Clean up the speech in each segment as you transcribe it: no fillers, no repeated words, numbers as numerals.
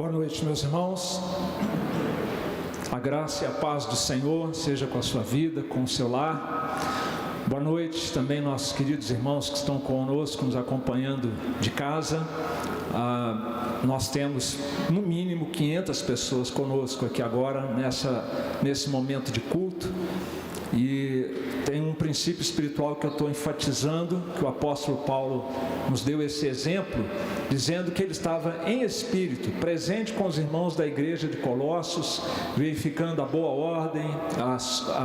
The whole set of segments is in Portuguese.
Boa noite, meus irmãos. A graça e a paz do Senhor seja com a sua vida, com o seu lar. Boa noite também nossos queridos irmãos que estão conosco, nos acompanhando de casa. Nós temos no mínimo 500 pessoas conosco aqui agora, nesse momento de culto. E tem um princípio espiritual que eu estou enfatizando, que o apóstolo Paulo nos deu esse exemplo, dizendo que ele estava em espírito, presente com os irmãos da igreja de Colossos, verificando a boa ordem,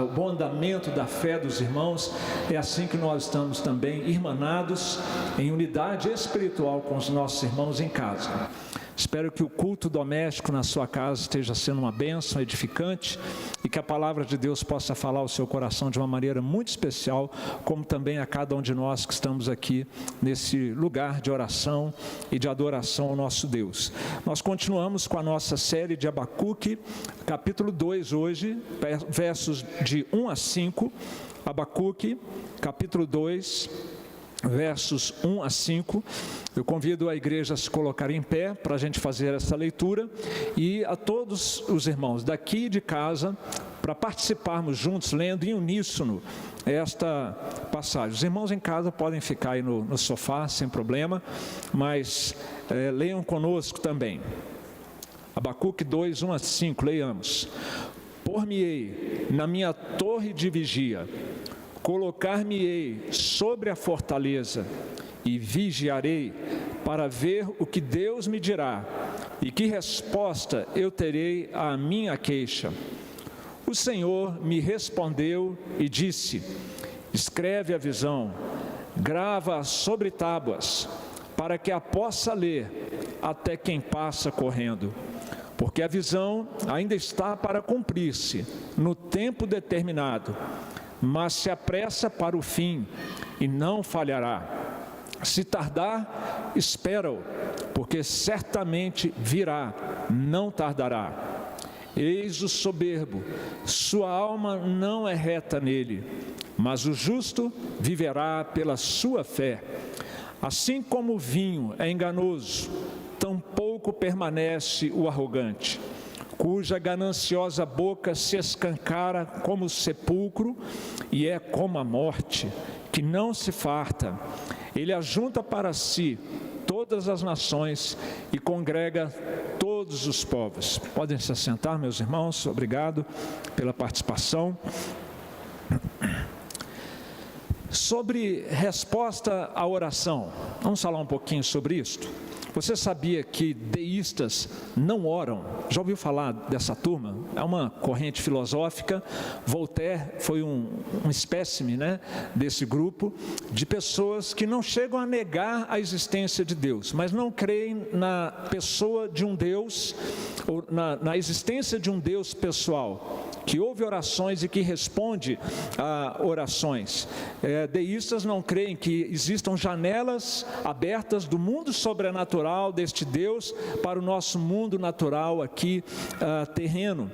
o bom andamento da fé dos irmãos. É assim que nós estamos também irmanados em unidade espiritual com os nossos irmãos em casa. Espero que o culto doméstico na sua casa esteja sendo uma bênção edificante e que a palavra de Deus possa falar ao seu coração de uma maneira muito especial, como também a cada um de nós que estamos aqui nesse lugar de oração e de adoração ao nosso Deus. Nós continuamos com a nossa série de Abacuque, capítulo 2 hoje, versos de 1 a 5, Abacuque, capítulo 2, versos 1 a 5. Eu convido a igreja a se colocar em pé para a gente fazer essa leitura e a todos os irmãos daqui de casa para participarmos juntos, lendo em uníssono esta passagem. Os irmãos em casa podem ficar aí no sofá sem problema, mas leiam conosco também. Abacuque 2, 1 a 5, leiamos. Por-me-ei na minha torre de vigia, colocar-me-ei sobre a fortaleza e vigiarei para ver o que Deus me dirá e que resposta eu terei à minha queixa. O Senhor me respondeu e disse: escreve a visão, grava sobre tábuas, para que a possa ler até quem passa correndo. Porque a visão ainda está para cumprir-se no tempo determinado, mas se apressa para o fim e não falhará. Se tardar, espera-o, porque certamente virá, não tardará. Eis o soberbo, sua alma não é reta nele, mas o justo viverá pela sua fé. Assim como o vinho é enganoso, tampouco permanece o arrogante, cuja gananciosa boca se escancara como o sepulcro e é como a morte, que não se farta. Ele ajunta para si todas as nações e congrega todos os povos. Podem se assentar, meus irmãos. Obrigado pela participação. Sobre resposta à oração, vamos falar um pouquinho sobre isto. Você sabia que deístas não oram? Já ouviu falar dessa turma? É uma corrente filosófica. Voltaire foi um espécime, desse grupo de pessoas que não chegam a negar a existência de Deus, mas não creem na pessoa de um Deus, ou na existência de um Deus pessoal, que ouve orações e que responde a orações. Deístas não creem que existam janelas abertas do mundo sobrenatural deste Deus para o nosso mundo natural aqui, terreno.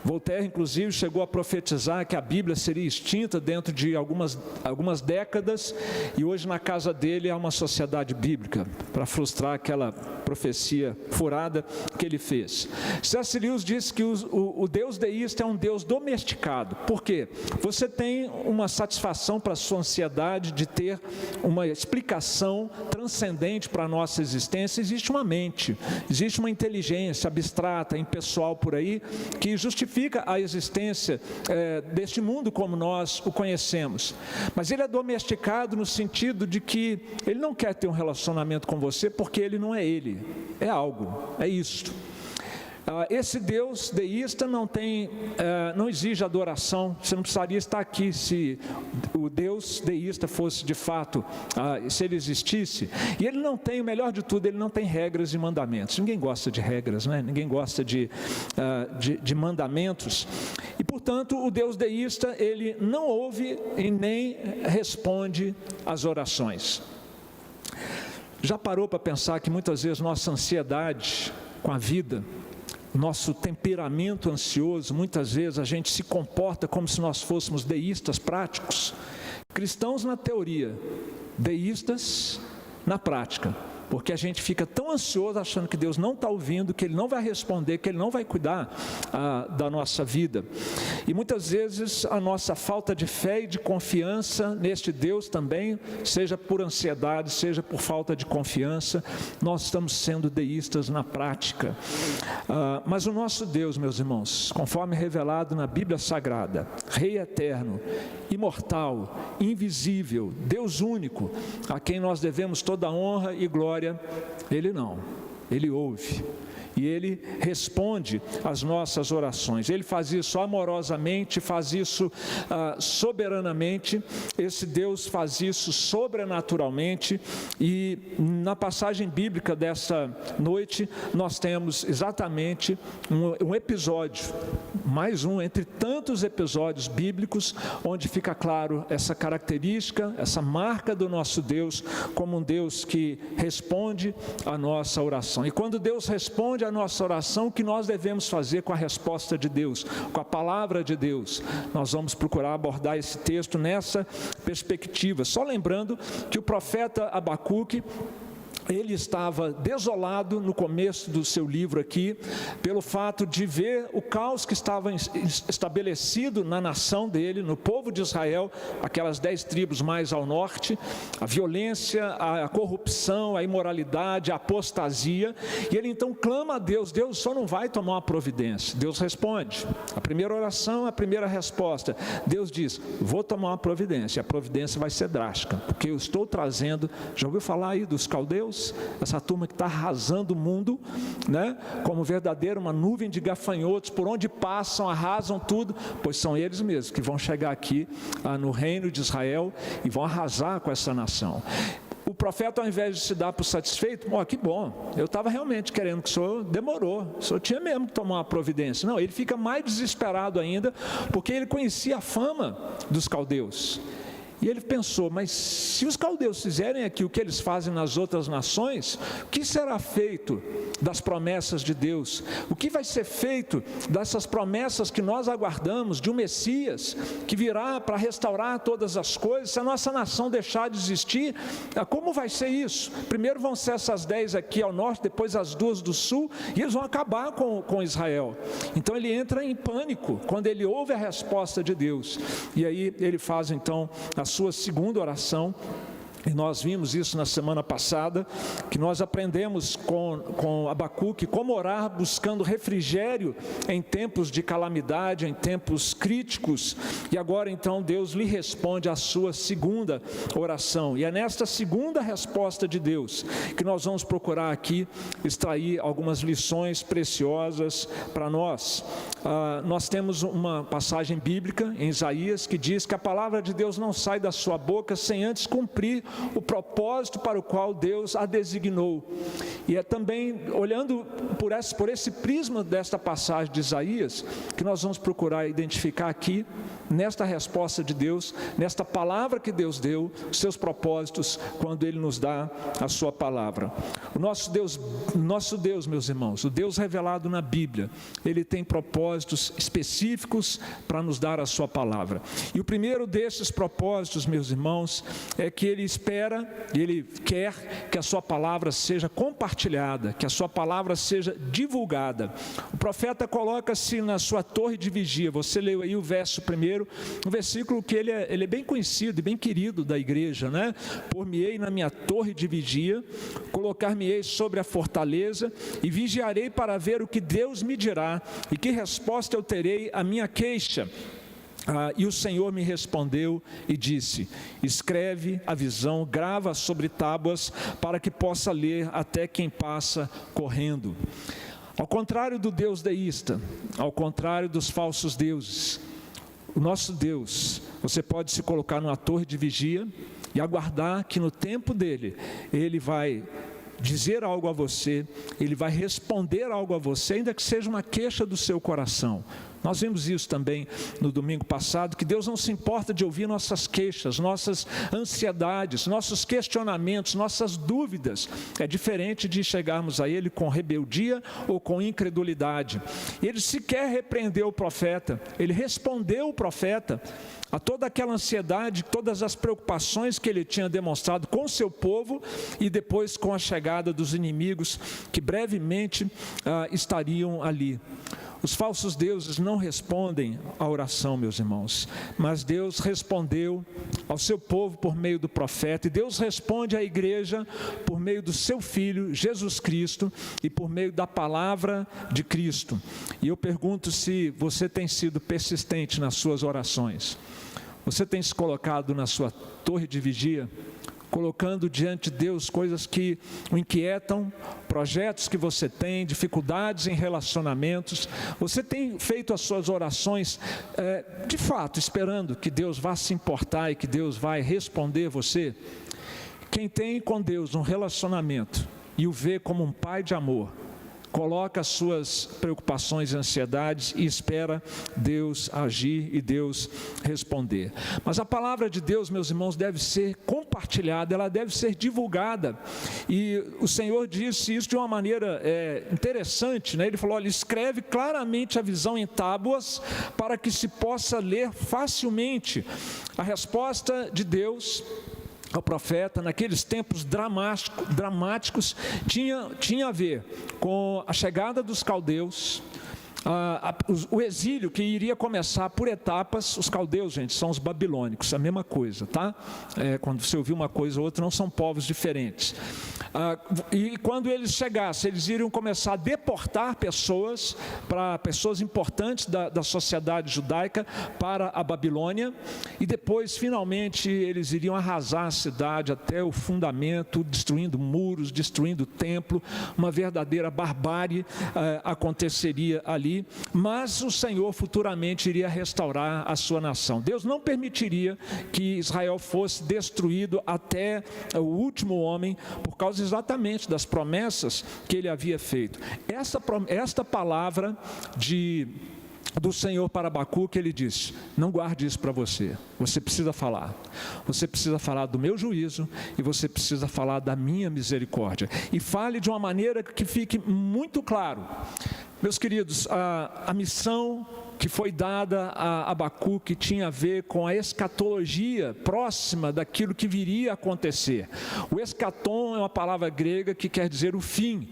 Voltaire, inclusive, chegou a profetizar que a Bíblia seria extinta dentro de algumas décadas, e hoje na casa dele há uma sociedade bíblica, para frustrar aquela profecia furada que ele fez. C.S. Lewis disse que o Deus deísta é um Deus domesticado. Por quê? Você tem uma satisfação para a sua ansiedade de ter uma explicação transcendente para a nossa existência. Existe uma mente, existe uma inteligência abstrata, impessoal por aí, que justifica a existência deste mundo como nós o conhecemos. Mas ele é domesticado no sentido de que ele não quer ter um relacionamento com você porque ele não é ele, é algo, é isto. Esse Deus deísta não exige adoração. Você não precisaria estar aqui se o Deus deísta fosse de fato, se ele existisse. E ele não tem, o melhor de tudo, ele não tem regras e mandamentos. Ninguém gosta de regras, Ninguém gosta de mandamentos. E portanto o Deus deísta, ele não ouve e nem responde às orações. Já parou para pensar que muitas vezes nossa ansiedade com a vida, nosso temperamento ansioso, muitas vezes a gente se comporta como se nós fôssemos deístas práticos? Cristãos na teoria, deístas na prática. porque a gente fica tão ansioso achando que Deus não está ouvindo, que Ele não vai responder, que Ele não vai cuidar da nossa vida. E muitas vezes a nossa falta de fé e de confiança neste Deus também, seja por ansiedade, seja por falta de confiança, nós estamos sendo deístas na prática. Mas o nosso Deus, meus irmãos, conforme revelado na Bíblia Sagrada, Rei eterno, imortal, invisível, Deus único, a quem nós devemos toda a honra e glória, Ele não, Ele ouve. E Ele responde às nossas orações. Ele faz isso amorosamente, faz isso soberanamente. Esse Deus faz isso sobrenaturalmente. E na passagem bíblica dessa noite, nós temos exatamente um episódio, mais um entre tantos episódios bíblicos, onde fica claro essa característica, essa marca do nosso Deus, como um Deus que responde à nossa oração. E quando Deus responde a nossa oração, o que nós devemos fazer com a resposta de Deus, com a palavra de Deus? Nós vamos procurar abordar esse texto nessa perspectiva, só lembrando que o profeta Abacuque, ele estava desolado no começo do seu livro aqui, pelo fato de ver o caos que estava estabelecido na nação dele, no povo de Israel, aquelas 10 tribos mais ao norte, a violência, a corrupção, a imoralidade, a apostasia, e ele então clama a Deus, Deus só não vai tomar uma providência. Deus responde, a primeira oração, a primeira resposta, Deus diz, vou tomar uma providência, a providência vai ser drástica, porque eu estou trazendo, já ouviu falar aí dos caldeus? Essa turma que está arrasando o mundo, né? Como verdadeira uma nuvem de gafanhotos, por onde passam, arrasam tudo, pois são eles mesmos que vão chegar aqui no reino de Israel e vão arrasar com essa nação. O profeta, ao invés de se dar por satisfeito, que bom, eu estava realmente querendo que o senhor demorou, o senhor tinha mesmo que tomar uma providência. Não, ele fica mais desesperado ainda, porque ele conhecia a fama dos caldeus. E ele pensou, mas se os caldeus fizerem aqui o que eles fazem nas outras nações, o que será feito das promessas de Deus? O que vai ser feito dessas promessas que nós aguardamos, de um Messias que virá para restaurar todas as coisas? Se a nossa nação deixar de existir, como vai ser isso? Primeiro vão ser essas 10 aqui ao norte, depois as 2 do sul, e eles vão acabar com Israel. Então ele entra em pânico, quando ele ouve a resposta de Deus. E aí ele faz então a sua segunda oração, e nós vimos isso na semana passada, que nós aprendemos com Abacuque como orar buscando refrigério em tempos de calamidade, em tempos críticos, e agora então Deus lhe responde a sua segunda oração, e é nesta segunda resposta de Deus que nós vamos procurar aqui extrair algumas lições preciosas para nós. Nós temos uma passagem bíblica em Isaías que diz que a palavra de Deus não sai da sua boca sem antes cumprir o propósito para o qual Deus a designou. E é também olhando por esse prisma desta passagem de Isaías que nós vamos procurar identificar aqui, nesta resposta de Deus, nesta palavra que Deus deu, os seus propósitos quando Ele nos dá a sua palavra. O nosso Deus, meus irmãos, o Deus revelado na Bíblia, Ele tem propósitos específicos para nos dar a sua palavra. E o primeiro desses propósitos, meus irmãos, é que Ele espera e Ele quer que a sua palavra seja compartilhada, que a sua palavra seja divulgada. O profeta coloca-se na sua torre de vigia. Você leu aí o verso primeiro, um versículo que ele é bem conhecido e bem querido da igreja, né? Por-me-ei na minha torre de vigia, colocar-me-ei sobre a fortaleza e vigiarei para ver o que Deus me dirá e que resposta eu terei à minha queixa. E o Senhor me respondeu e disse: escreve a visão, grava sobre tábuas, para que possa ler até quem passa correndo. Ao contrário do Deus deísta, ao contrário dos falsos deuses, o nosso Deus, você pode se colocar numa torre de vigia e aguardar que no tempo dele, Ele vai dizer algo a você, Ele vai responder algo a você, ainda que seja uma queixa do seu coração. Nós vimos isso também no domingo passado, que Deus não se importa de ouvir nossas queixas, nossas ansiedades, nossos questionamentos, nossas dúvidas. É diferente de chegarmos a Ele com rebeldia ou com incredulidade. Ele sequer repreendeu o profeta, ele respondeu o profeta a toda aquela ansiedade, todas as preocupações que ele tinha demonstrado com o seu povo e depois com a chegada dos inimigos que brevemente estariam ali. Os falsos deuses não respondem à oração, meus irmãos, mas Deus respondeu ao seu povo por meio do profeta, e Deus responde à igreja por meio do seu Filho, Jesus Cristo, e por meio da palavra de Cristo. E eu pergunto se você tem sido persistente nas suas orações. Você tem se colocado na sua torre de vigia, colocando diante de Deus coisas que o inquietam, projetos que você tem, dificuldades em relacionamentos. Você tem feito as suas orações, de fato, esperando que Deus vá se importar e que Deus vai responder você? Quem tem com Deus um relacionamento e o vê como um pai de amor, coloca as suas preocupações e ansiedades e espera Deus agir e Deus responder. Mas a palavra de Deus, meus irmãos, deve ser compartilhada, ela deve ser divulgada. E o Senhor disse isso de uma maneira interessante, né? Ele falou, olha, escreve claramente a visão em tábuas para que se possa ler facilmente. A resposta de Deus ao profeta, naqueles tempos dramáticos, tinha a ver com a chegada dos caldeus, o exílio que iria começar por etapas. Os caldeus, gente, são os babilônicos, a mesma coisa, tá? Quando você ouvir uma coisa ou outra, não são povos diferentes. E quando eles chegassem, eles iriam começar a deportar pessoas importantes da sociedade judaica para a Babilônia, e depois, finalmente, eles iriam arrasar a cidade até o fundamento, destruindo muros, destruindo o templo. Uma verdadeira barbárie aconteceria ali. Mas o Senhor futuramente iria restaurar a sua nação. Deus não permitiria que Israel fosse destruído até o último homem, por causa exatamente das promessas que ele havia feito. Esta palavra do Senhor para Abacuque, ele disse, não guarde isso para você, você precisa falar do meu juízo, e você precisa falar da minha misericórdia, e fale de uma maneira que fique muito claro. Meus queridos, a missão que foi dada a Abacuque tinha a ver com a escatologia próxima daquilo que viria a acontecer. O escatom é uma palavra grega que quer dizer o fim.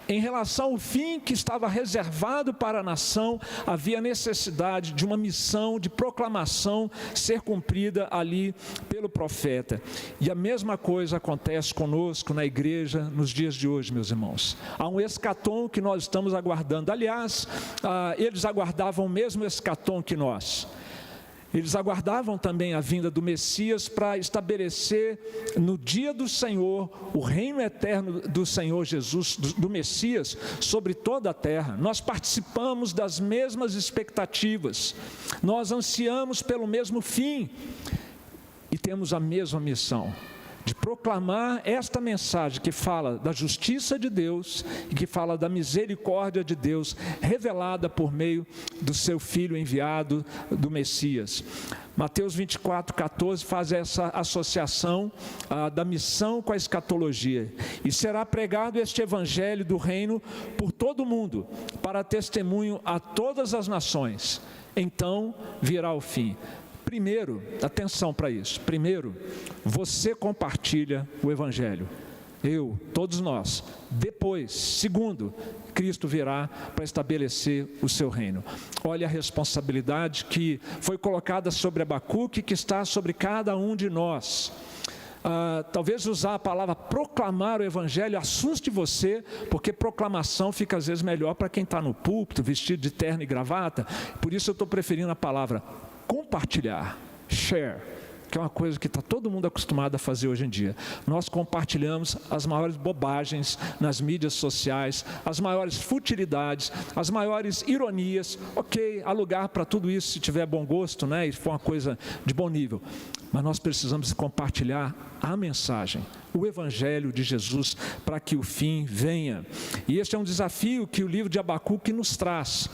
Em relação ao fim que estava reservado para a nação, havia necessidade de uma missão de proclamação ser cumprida ali pelo profeta. E a mesma coisa acontece conosco na igreja nos dias de hoje, meus irmãos. Há um escatom que nós estamos aguardando. Aliás, eles aguardavam o mesmo escatom que nós. Eles aguardavam também a vinda do Messias para estabelecer no dia do Senhor o reino eterno do Senhor Jesus, do Messias, sobre toda a terra. Nós participamos das mesmas expectativas, nós ansiamos pelo mesmo fim e temos a mesma missão de proclamar esta mensagem que fala da justiça de Deus e que fala da misericórdia de Deus revelada por meio do seu Filho enviado, do Messias. Mateus 24:14 faz essa associação da missão com a escatologia. E será pregado este evangelho do reino por todo o mundo, para testemunho a todas as nações. Então virá o fim. Primeiro, atenção para isso. Primeiro, você compartilha o evangelho. Todos nós. Depois, segundo, Cristo virá para estabelecer o seu reino. Olha a responsabilidade que foi colocada sobre Abacuque, que está sobre cada um de nós. Talvez usar a palavra proclamar o evangelho assuste você, porque proclamação fica às vezes melhor para quem está no púlpito, vestido de terno e gravata. Por isso eu estou preferindo a palavra compartilhar, share, que é uma coisa que está todo mundo acostumado a fazer hoje em dia. Nós compartilhamos as maiores bobagens nas mídias sociais, as maiores futilidades, as maiores ironias. Ok, há lugar para tudo isso se tiver bom gosto, né, e for uma coisa de bom nível. Mas nós precisamos compartilhar a mensagem, o evangelho de Jesus, para que o fim venha. E este é um desafio que o livro de Abacuque nos traz.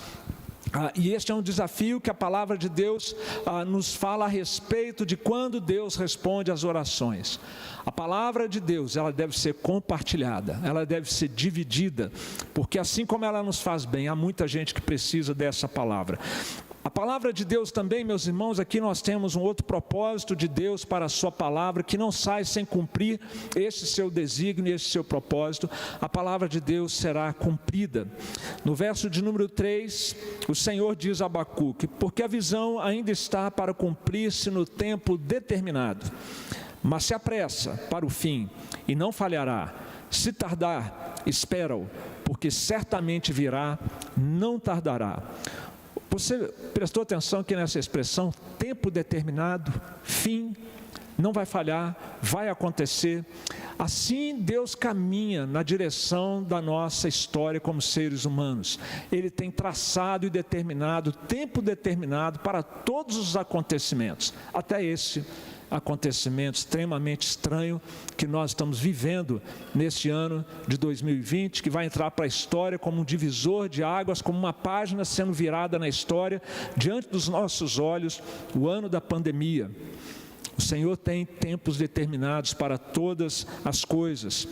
E este é um desafio que a palavra de Deus nos fala a respeito de quando Deus responde às orações. A palavra de Deus, ela deve ser compartilhada, ela deve ser dividida, porque assim como ela nos faz bem, há muita gente que precisa dessa palavra. A palavra de Deus também, meus irmãos, aqui nós temos um outro propósito de Deus para a sua palavra, que não sai sem cumprir esse seu desígnio, esse seu propósito. A palavra de Deus será cumprida. No verso de número 3, o Senhor diz a Abacuque: porque a visão ainda está para cumprir-se no tempo determinado, mas se apressa para o fim e não falhará. Se tardar, espera-o, porque certamente virá, não tardará. Você prestou atenção aqui nessa expressão, tempo determinado, fim, não vai falhar, vai acontecer. Assim Deus caminha na direção da nossa história como seres humanos. Ele tem traçado e determinado, tempo determinado para todos os acontecimentos, até esse acontecimento extremamente estranho que nós estamos vivendo neste ano de 2020, que vai entrar para a história como um divisor de águas, como uma página sendo virada na história, diante dos nossos olhos, o ano da pandemia. O Senhor tem tempos determinados para todas as coisas.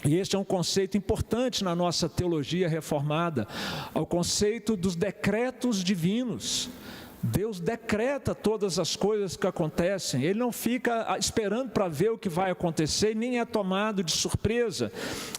E este é um conceito importante na nossa teologia reformada, o conceito dos decretos divinos. Deus decreta todas as coisas que acontecem, Ele não fica esperando para ver o que vai acontecer, nem é tomado de surpresa.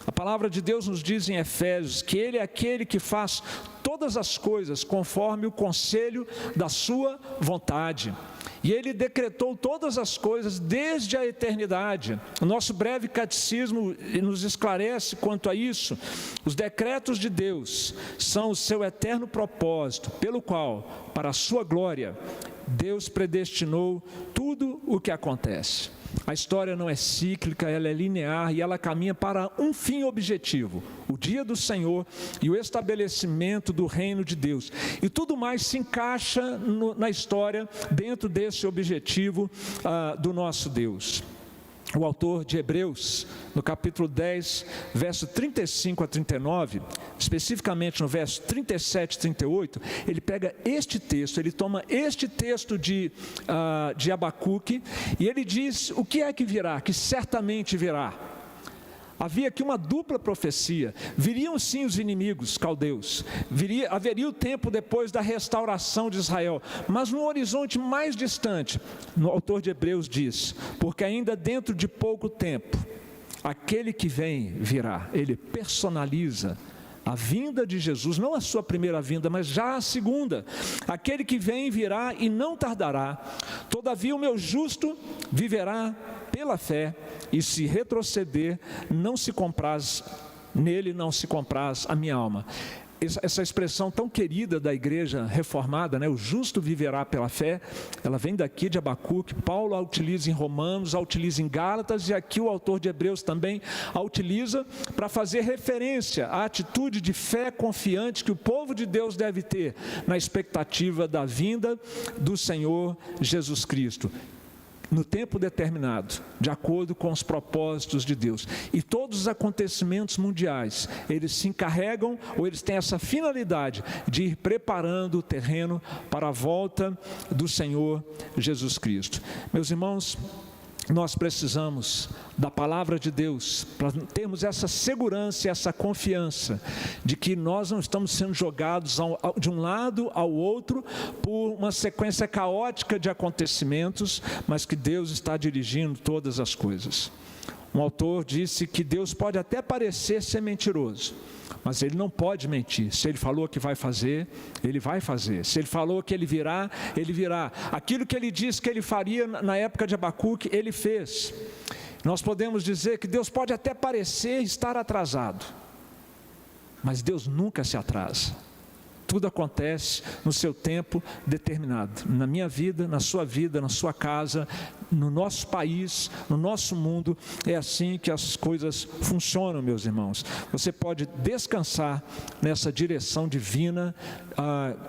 A palavra de Deus nos diz em Efésios que Ele é aquele que faz todas as coisas conforme o conselho da sua vontade. E Ele decretou todas as coisas desde a eternidade. O nosso breve catecismo nos esclarece quanto a isso. Os decretos de Deus são o seu eterno propósito, pelo qual, para a sua glória, Deus predestinou tudo o que acontece. A história não é cíclica, ela é linear e ela caminha para um fim objetivo, o dia do Senhor e o estabelecimento do reino de Deus. E tudo mais se encaixa na história dentro desse objetivo do nosso Deus. O autor de Hebreus, no capítulo 10, verso 35 a 39, especificamente no verso 37 e 38, ele pega este texto, ele toma este texto de Abacuque, e ele diz o que é que virá, que certamente virá. Havia aqui uma dupla profecia. Viriam sim os inimigos caldeus, haveria o tempo depois da restauração de Israel, mas no horizonte mais distante, o autor de Hebreus diz: porque ainda dentro de pouco tempo, aquele que vem virá. Ele personaliza a vinda de Jesus, não a sua primeira vinda, mas já a segunda. Aquele que vem virá e não tardará. Todavia o meu justo viverá pela fé, e se retroceder, nele não se compraz a minha alma. Essa expressão tão querida da igreja reformada, né? O justo viverá pela fé, ela vem daqui de Abacuque. Paulo a utiliza em Romanos, a utiliza em Gálatas, e aqui o autor de Hebreus também a utiliza para fazer referência à atitude de fé confiante que o povo de Deus deve ter na expectativa da vinda do Senhor Jesus Cristo, no tempo determinado, de acordo com os propósitos de Deus. E todos os acontecimentos mundiais, eles se encarregam, ou eles têm essa finalidade de ir preparando o terreno para a volta do Senhor Jesus Cristo. Meus irmãos, nós precisamos da palavra de Deus para termos essa segurança e essa confiança de que nós não estamos sendo jogados de um lado ao outro por uma sequência caótica de acontecimentos, mas que Deus está dirigindo todas as coisas. Um autor disse que Deus pode até parecer ser mentiroso, mas Ele não pode mentir. Se Ele falou que vai fazer, Ele vai fazer. Se Ele falou que Ele virá, Ele virá. Aquilo que Ele disse que Ele faria na época de Abacuque, Ele fez. Nós podemos dizer que Deus pode até parecer estar atrasado, mas Deus nunca se atrasa. Tudo acontece no seu tempo determinado. Na minha vida, na sua casa, no nosso país, no nosso mundo, é assim que as coisas funcionam, meus irmãos. Você pode descansar nessa direção divina,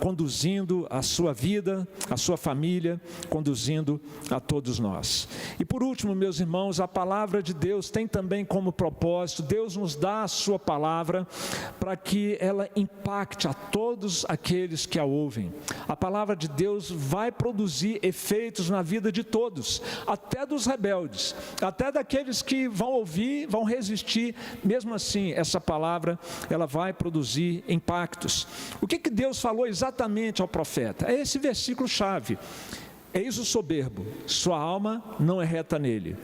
conduzindo a sua vida, a sua família, conduzindo a todos nós. E por último, meus irmãos, a palavra de Deus tem também como propósito, Deus nos dá a sua palavra para que ela impacte a todos aqueles que a ouvem. A palavra de Deus vai produzir efeitos na vida de todos, até dos rebeldes, até daqueles que vão ouvir, vão resistir. Mesmo assim, essa palavra, ela vai produzir impactos. O que Deus falou exatamente ao profeta? É esse versículo-chave: eis o soberbo, sua alma não é reta nele,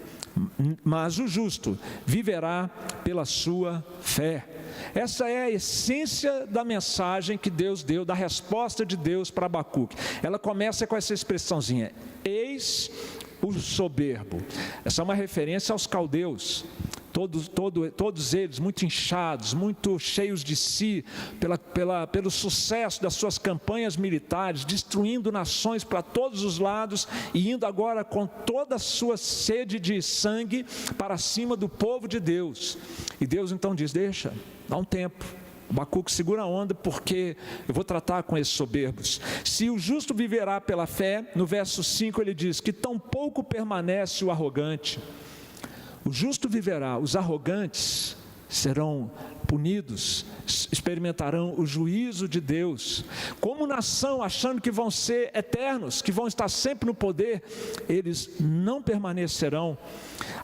mas o justo viverá pela sua fé. Essa é a essência da mensagem que Deus deu, da resposta de Deus para Abacuque. Ela começa com essa expressãozinha: eis o soberbo. Essa é uma referência aos caldeus. Todos eles muito inchados, muito cheios de si, pelo sucesso das suas campanhas militares, destruindo nações para todos os lados e indo agora com toda a sua sede de sangue para cima do povo de Deus. E Deus então diz: deixa, dá um tempo. Abacuque, segura a onda, porque eu vou tratar com esses soberbos. Se o justo viverá pela fé, no verso 5 ele diz que tampouco permanece o arrogante. O justo viverá, os arrogantes serão punidos, experimentarão o juízo de Deus. Como nação, achando que vão ser eternos, que vão estar sempre no poder, eles não permanecerão.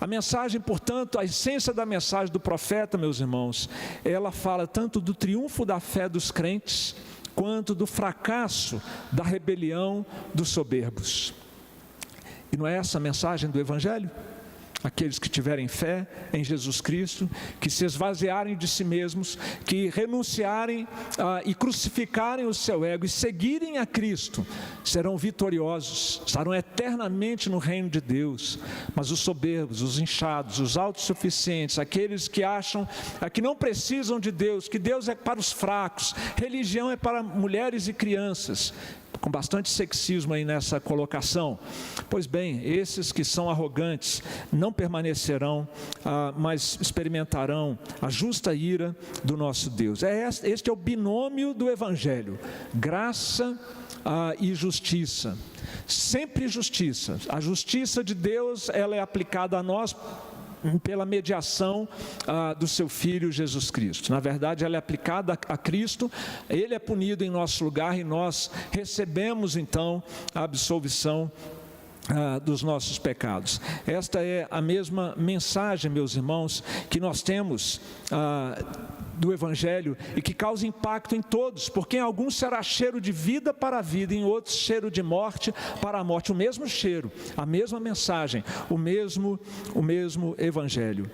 A mensagem, portanto, a essência da mensagem do profeta, meus irmãos, ela fala tanto do triunfo da fé dos crentes, quanto do fracasso da rebelião dos soberbos. E não é essa a mensagem do Evangelho? Aqueles que tiverem fé em Jesus Cristo, que se esvaziarem de si mesmos, que renunciarem e crucificarem o seu ego e seguirem a Cristo, serão vitoriosos, estarão eternamente no reino de Deus. Mas os soberbos, os inchados, os autossuficientes, aqueles que acham que não precisam de Deus, que Deus é para os fracos, religião é para mulheres e crianças, com bastante sexismo aí nessa colocação. Pois bem, esses que são arrogantes não permanecerão, mas experimentarão a justa ira do nosso Deus. Este é o binômio do Evangelho: graça e justiça. Sempre justiça. A justiça de Deus, ela é aplicada a nós pela mediação do seu Filho Jesus Cristo. Na verdade, ela é aplicada a Cristo, Ele é punido em nosso lugar e nós recebemos então a absolvição dos nossos pecados. Esta é a mesma mensagem, meus irmãos, que nós temos do Evangelho e que causa impacto em todos, porque em alguns será cheiro de vida para a vida, em outros cheiro de morte para a morte. O mesmo cheiro, a mesma mensagem, o mesmo Evangelho.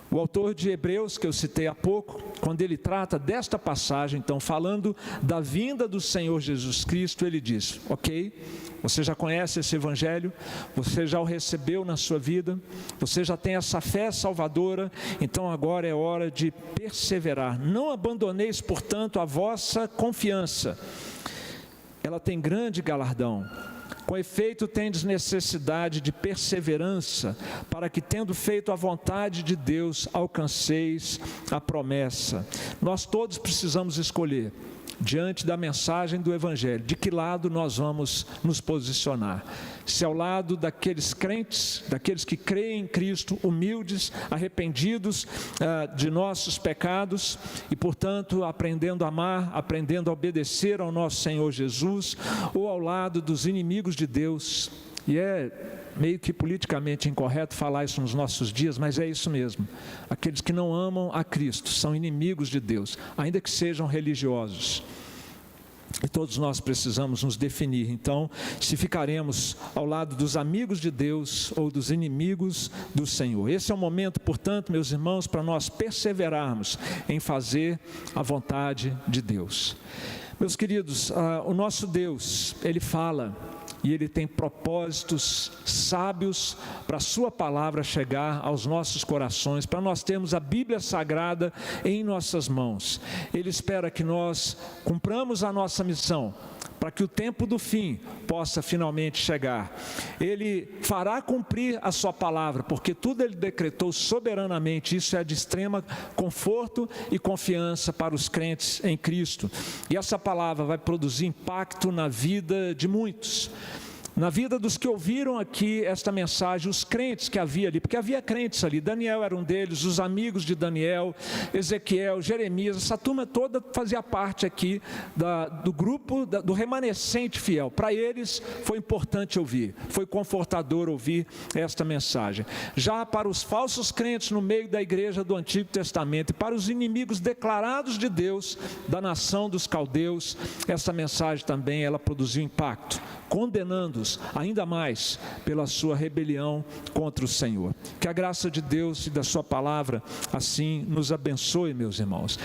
O autor de Hebreus, que eu citei há pouco, quando ele trata desta passagem, então, falando da vinda do Senhor Jesus Cristo, ele diz: ok, você já conhece esse Evangelho, você já o recebeu na sua vida, você já tem essa fé salvadora, então agora é hora de perseverar. Não abandoneis, portanto, a vossa confiança. Ela tem grande galardão. Com efeito, tendes necessidade de perseverança, para que, tendo feito a vontade de Deus, alcanceis a promessa. Nós todos precisamos escolher, diante da mensagem do Evangelho, de que lado nós vamos nos posicionar. Se ao lado daqueles crentes, daqueles que creem em Cristo, humildes, arrependidos de nossos pecados e, portanto, aprendendo a amar, aprendendo a obedecer ao nosso Senhor Jesus, ou ao lado dos inimigos de Deus. E é meio que politicamente incorreto falar isso nos nossos dias, mas é isso mesmo. Aqueles que não amam a Cristo são inimigos de Deus, ainda que sejam religiosos. E todos nós precisamos nos definir, então, se ficaremos ao lado dos amigos de Deus ou dos inimigos do Senhor. Esse é o momento, portanto, meus irmãos, para nós perseverarmos em fazer a vontade de Deus. Meus queridos, o nosso Deus, Ele fala e Ele tem propósitos sábios para a sua palavra chegar aos nossos corações, para nós termos a Bíblia Sagrada em nossas mãos. Ele espera que nós cumpramos a nossa missão, para que o tempo do fim possa finalmente chegar. Ele fará cumprir a sua palavra, porque tudo ele decretou soberanamente. Isso é de extrema conforto e confiança para os crentes em Cristo. E essa palavra vai produzir impacto na vida de muitos. Na vida dos que ouviram aqui esta mensagem, os crentes que havia ali, porque havia crentes ali, Daniel era um deles, os amigos de Daniel, Ezequiel, Jeremias, essa turma toda fazia parte aqui do grupo, do remanescente fiel. Para eles foi importante ouvir, foi confortador ouvir esta mensagem. Já para os falsos crentes no meio da igreja do Antigo Testamento e para os inimigos declarados de Deus, da nação dos caldeus, essa mensagem também ela produziu impacto, condenando-os ainda mais pela sua rebelião contra o Senhor. Que a graça de Deus e da sua palavra assim nos abençoe, meus irmãos.